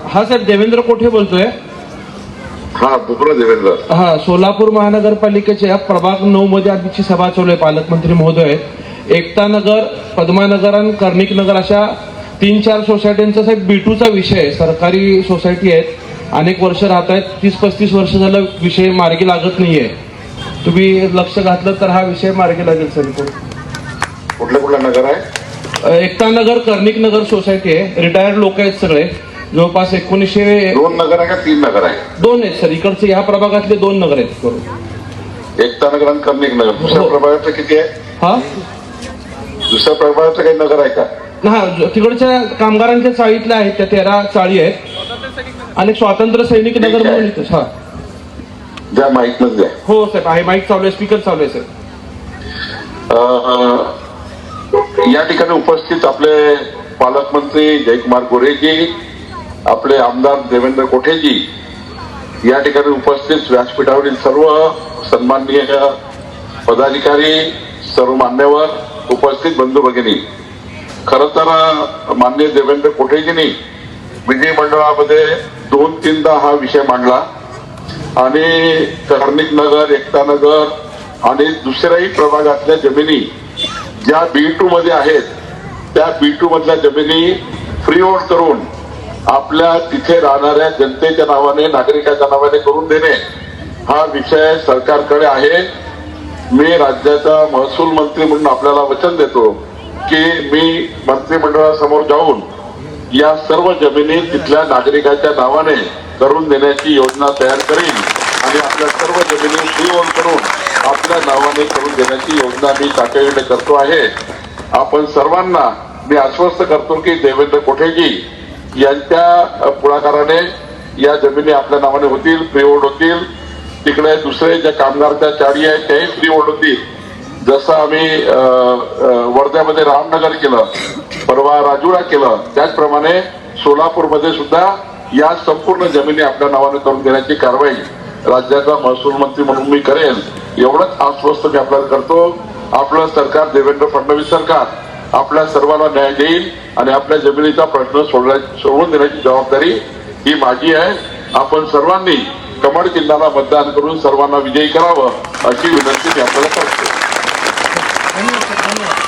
हा साहेब, देवेंद्र कोठे बोलतोय. हा बुकरा देवेंद्र. हा, सोलापूर महानगरपालिकेच्या प्रभाग 9 मध्ये आधीची सभा चालू आहे. पालकमंत्री महोदय, एकता नगर, पद्मानगर आणि कर्णिक नगर अशा 3-4 सोसायट्यांचा साहेब B2चा विषय आहे. सरकारी सोसायटी आहेत, अनेक वर्ष राहत आहेत, 30-35 वर्ष झालं विषय मार्गी लागत नाहीये. तुम्ही लक्ष घातलं तर हा विषय मार्गी लागेल सर. कुठलं नगर आहे? एकता नगर, कर्णिक नगर सोसायटी आहे. रिटायर्ड लोक आहेत सगळे, जवळपास 1900. 2 नगर आहे का 3 नगर आहे? 2 आहेत सर. इकडचे ह्या प्रभागातले 2 नगर आहेत करून. एकता नगर आणि कर्णिक नगर. दुसऱ्या प्रभागाचं किती आहे? हा, दुसऱ्या प्रभागाचं काही नगर आहे का? हा, तिकडच्या कामगारांच्या चाळीतल्या आहेत, त्या 13 चाळी आहेत आणि स्वातंत्र्य सैनिक नगर म्हणून इथं. हा, ज्या माहित नसल्या. हो साहेब, आहे. माईक चालू आहे, स्पीकर चालू आहे सर. या ठिकाणी उपस्थित आपले पालकमंत्री जयकुमार गोरेजी, आपले आमदार देवेंद्र कोठेजी, या ठिकाणी उपस्थित व्यासपीठावरील सर्व सन्माननीय पदाधिकारी, सर्व मान्यवर, उपस्थित बंधू भगिनी. खर तर माननीय देवेंद्र कोठेजींनी विधिमंडळामध्ये 2-3दा हा विषय मांडला आणि कर्णिक नगर, एकता नगर आणि दुसऱ्याही प्रभागातल्या जमिनी ज्या B2 मध्ये आहेत त्या B2 मधल्या जमिनी फ्री होल्ड करून आपल्या तिथे राहणाऱ्या जनतेच्या नावाने, नागरिकाच्या नावाने करून देणे हा विषय सरकारकडे आहे. मी राज्याचा महसूल मंत्री म्हणून आपल्याला वचन देतो की मी मंत्रिमंडळासमोर जाऊन या सर्व जमिनी तिथल्या नागरिकाच्या नावाने करून देण्याची योजना तयार करीन आणि आपल्या सर्व जमिनी फ्री होल्ड करून आपल्या नावाने करून देण्याची योजना मी तातडीने करतो आहे. आपण सर्वांना मी आश्वस्त करतो की देवेंद्र कोठेजी यांच्या पुढाकाराने या जमिनी आपल्या नावाने होतील, फ्री होल्ड होतील. तिकडे दुसरे ज्या कामगारच्या चाळी आहेत त्याही फ्री होल्ड होतील. जसं आम्ही वर्ध्यामध्ये रामनगर केलं, परवा राजुरा केलं, त्याचप्रमाणे सोलापूरमध्ये सुद्धा या संपूर्ण जमिनी आपल्या नावाने करून देण्याची कारवाई राज्याचा महसूल मंत्री म्हणून मी करेन. एवढंच आश्वस्त मी आपल्याला करतो. आपलं सरकार, देवेंद्र फडणवीस सरकार, आपल्या सर्वांना न्याय देईल आणि आपल्या जमिनीचा प्रश्न सोडवून देण्याची जबाबदारी ही माझी आहे. आपण सर्वांनी कमळ चिन्हाला मतदान करून सर्वांना विजयी करावं अशी विनंती मी आपल्याला करतो. धन्यवाद.